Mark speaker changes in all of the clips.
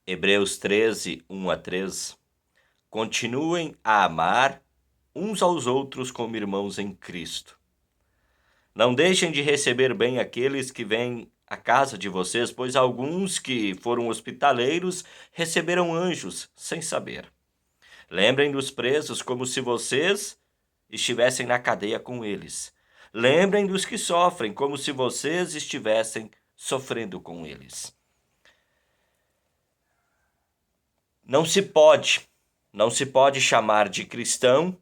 Speaker 1: Hebreus 13, 1 a 3. Continuem a amar uns aos outros como irmãos em Cristo. Não deixem de receber bem aqueles que vêm à casa de vocês, pois alguns que foram hospitaleiros receberam anjos sem saber. Lembrem dos presos como se vocês estivessem na cadeia com eles. Lembrem dos que sofrem como se vocês estivessem sofrendo com eles. Não se pode chamar de cristão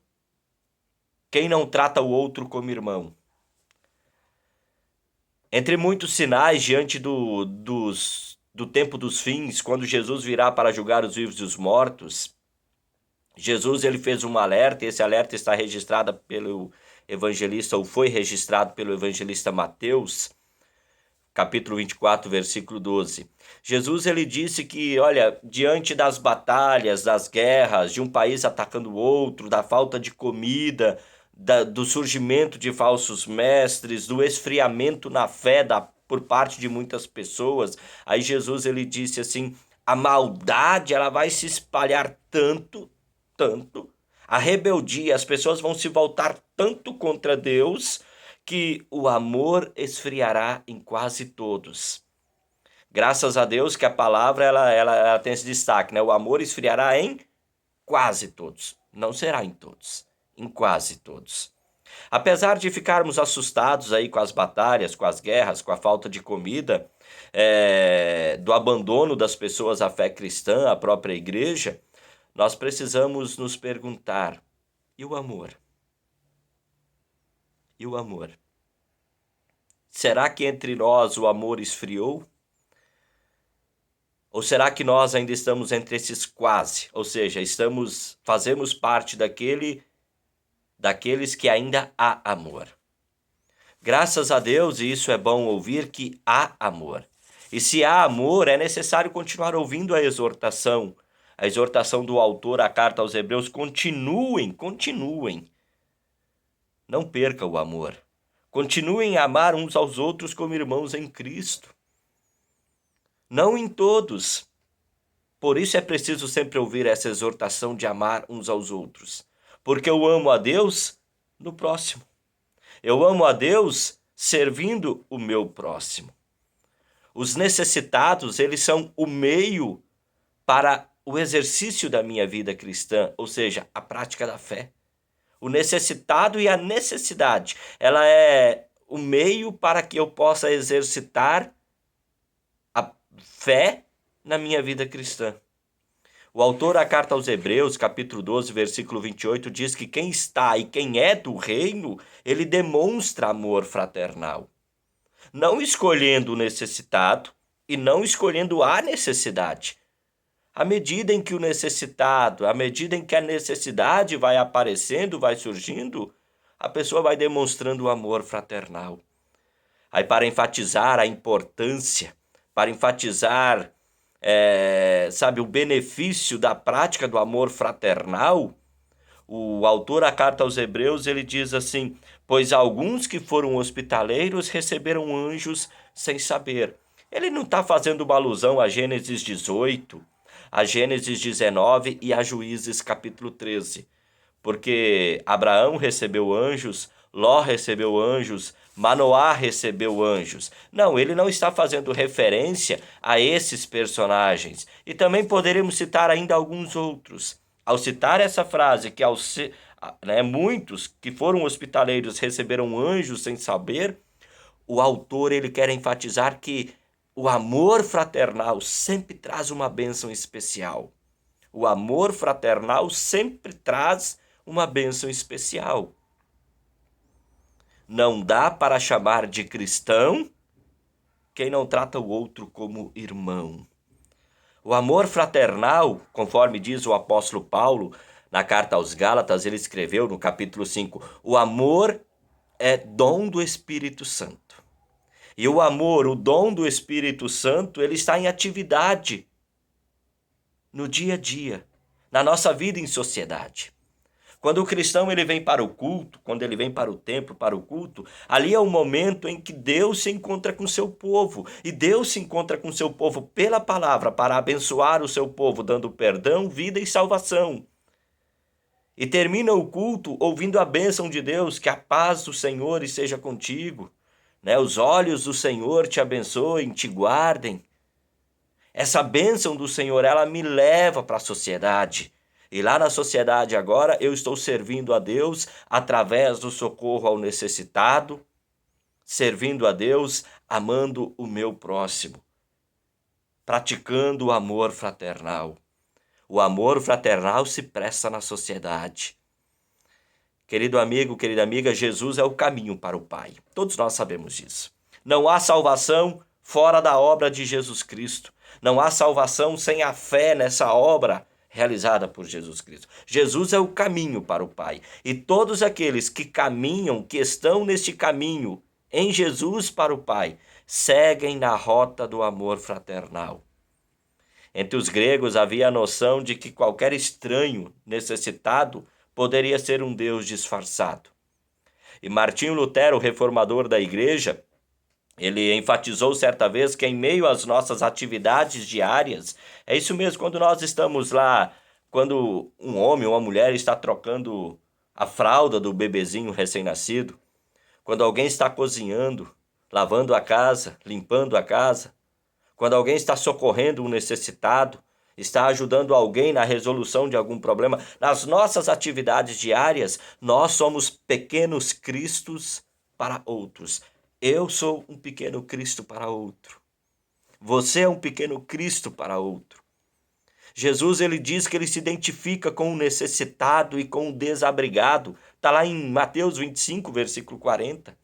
Speaker 1: quem não trata o outro como irmão. Entre muitos sinais diante do tempo dos fins, quando Jesus virá para julgar os vivos e os mortos, Jesus ele fez um alerta, e esse alerta está registrado pelo evangelista, ou foi registrado pelo evangelista Mateus, capítulo 24, versículo 12. Jesus ele disse que, olha, diante das batalhas, das guerras, de um país atacando o outro, da falta de comida, do surgimento de falsos mestres, do esfriamento na fé por parte de muitas pessoas, aí Jesus ele disse assim, a maldade ela vai se espalhar tanto, a rebeldia, as pessoas vão se voltar tanto contra Deus, que o amor esfriará em quase todos. Graças a Deus que a palavra ela tem esse destaque, né? O amor esfriará em quase todos. Não será em todos, em quase todos. Apesar de ficarmos assustados aí com as batalhas, com as guerras, com a falta de comida, do abandono das pessoas à fé cristã, à própria igreja, nós precisamos nos perguntar, e o amor? E o amor? Será que entre nós o amor esfriou? Ou será que nós ainda estamos entre esses quase? Ou seja, fazemos parte daqueles que ainda há amor. Graças a Deus, e isso é bom ouvir, que há amor. E se há amor, é necessário continuar ouvindo a exortação do autor, a carta aos Hebreus, continuem. Não perca o amor. Continuem a amar uns aos outros como irmãos em Cristo. Não em todos. Por isso é preciso sempre ouvir essa exortação de amar uns aos outros. Porque eu amo a Deus no próximo. Eu amo a Deus servindo o meu próximo. Os necessitados, eles são o meio para o exercício da minha vida cristã, ou seja, a prática da fé. O necessitado e a necessidade, ela é o meio para que eu possa exercitar a fé na minha vida cristã. O autor da carta aos Hebreus, capítulo 12, versículo 28, diz que quem está e quem é do reino, ele demonstra amor fraternal. Não escolhendo o necessitado e não escolhendo a necessidade. À medida em que o necessitado, à medida em que a necessidade vai aparecendo, vai surgindo, a pessoa vai demonstrando o amor fraternal. Aí para enfatizar a importância, para enfatizar, o benefício da prática do amor fraternal, o autor da carta aos Hebreus, ele diz assim, pois alguns que foram hospitaleiros receberam anjos sem saber. Ele não está fazendo uma alusão a Gênesis 18, a Gênesis 19 e a Juízes capítulo 13. Porque Abraão recebeu anjos, Ló recebeu anjos, Manoá recebeu anjos. Não, ele não está fazendo referência a esses personagens. E também poderíamos citar ainda alguns outros. Ao citar essa frase, que muitos que foram hospitaleiros receberam anjos sem saber, o autor ele quer enfatizar que o amor fraternal sempre traz uma bênção especial. O amor fraternal sempre traz uma bênção especial. Não dá para chamar de cristão quem não trata o outro como irmão. O amor fraternal, conforme diz o apóstolo Paulo, na carta aos Gálatas, ele escreveu no capítulo 5, o amor é dom do Espírito Santo. E o amor, o dom do Espírito Santo, ele está em atividade no dia a dia, na nossa vida em sociedade. Quando o cristão ele vem para o culto, quando ele vem para o templo, para o culto, ali é o momento em que Deus se encontra com o seu povo. E Deus se encontra com o seu povo pela palavra para abençoar o seu povo, dando perdão, vida e salvação. E termina o culto ouvindo a bênção de Deus, que a paz do Senhor esteja contigo, né? Os olhos do Senhor te abençoem, te guardem. Essa bênção do Senhor, ela me leva para a sociedade. E lá na sociedade agora eu estou servindo a Deus através do socorro ao necessitado, servindo a Deus, amando o meu próximo, praticando o amor fraternal. O amor fraternal se presta na sociedade. Querido amigo, querida amiga, Jesus é o caminho para o Pai. Todos nós sabemos disso. Não há salvação fora da obra de Jesus Cristo. Não há salvação sem a fé nessa obra realizada por Jesus Cristo. Jesus é o caminho para o Pai. E todos aqueles que caminham, que estão neste caminho em Jesus para o Pai, seguem na rota do amor fraternal. Entre os gregos havia a noção de que qualquer estranho necessitado poderia ser um Deus disfarçado. E Martinho Lutero, reformador da igreja, ele enfatizou certa vez que em meio às nossas atividades diárias, é isso mesmo, quando nós estamos lá, quando um homem ou uma mulher está trocando a fralda do bebezinho recém-nascido, quando alguém está cozinhando, lavando a casa, limpando a casa, quando alguém está socorrendo um necessitado, está ajudando alguém na resolução de algum problema, nas nossas atividades diárias, nós somos pequenos cristos para outros. Eu sou um pequeno Cristo para outro. Você é um pequeno Cristo para outro. Jesus, ele diz que ele se identifica com o necessitado e com o desabrigado. Está lá em Mateus 25, versículo 40.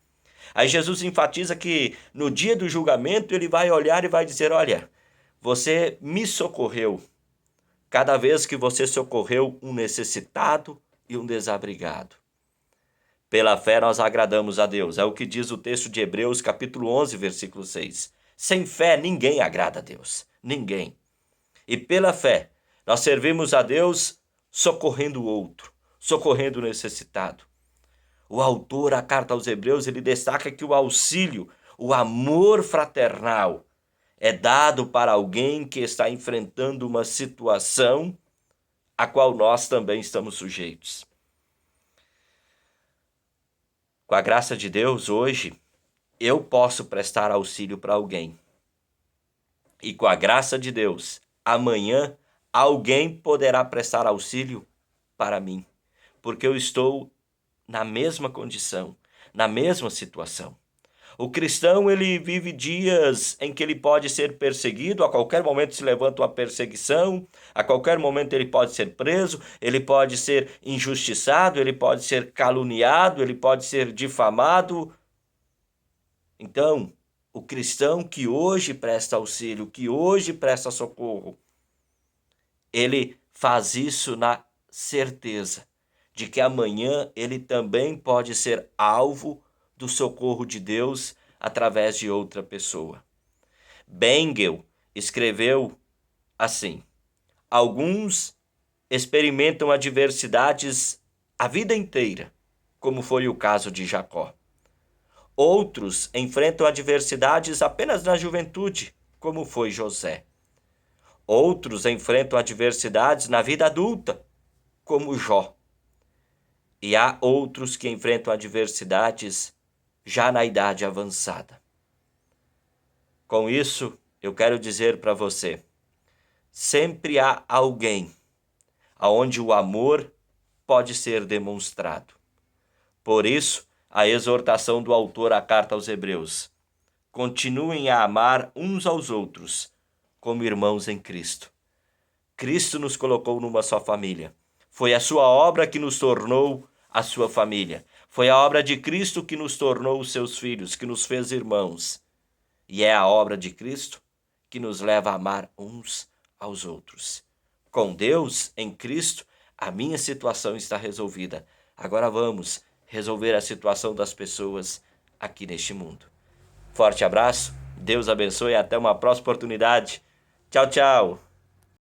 Speaker 1: Aí Jesus enfatiza que no dia do julgamento ele vai olhar e vai dizer, olha, você me socorreu cada vez que você socorreu um necessitado e um desabrigado. Pela fé nós agradamos a Deus. É o que diz o texto de Hebreus, capítulo 11, versículo 6. Sem fé ninguém agrada a Deus. Ninguém. E pela fé nós servimos a Deus socorrendo o outro, socorrendo o necessitado. O autor, a carta aos Hebreus, ele destaca que o auxílio, o amor fraternal, é dado para alguém que está enfrentando uma situação a qual nós também estamos sujeitos. Com a graça de Deus, hoje, eu posso prestar auxílio para alguém. E com a graça de Deus, amanhã, alguém poderá prestar auxílio para mim. Porque eu estou na mesma condição, na mesma situação. O cristão, ele vive dias em que ele pode ser perseguido, a qualquer momento se levanta uma perseguição, a qualquer momento ele pode ser preso, ele pode ser injustiçado, ele pode ser caluniado, ele pode ser difamado. Então, o cristão que hoje presta auxílio, que hoje presta socorro, ele faz isso na certeza de que amanhã ele também pode ser alvo do socorro de Deus através de outra pessoa. Bengel escreveu assim: alguns experimentam adversidades a vida inteira, como foi o caso de Jacó. Outros enfrentam adversidades apenas na juventude, como foi José. Outros enfrentam adversidades na vida adulta, como Jó. E há outros que enfrentam adversidades já na idade avançada. Com isso, eu quero dizer para você, sempre há alguém aonde o amor pode ser demonstrado. Por isso, a exortação do autor à carta aos Hebreus: continuem a amar uns aos outros como irmãos em Cristo. Cristo nos colocou numa só família. Foi a sua obra que nos tornou a sua família. Foi a obra de Cristo que nos tornou os seus filhos, que nos fez irmãos. E é a obra de Cristo que nos leva a amar uns aos outros. Com Deus, em Cristo, a minha situação está resolvida. Agora vamos resolver a situação das pessoas aqui neste mundo. Forte abraço, Deus abençoe e até uma próxima oportunidade. Tchau, tchau!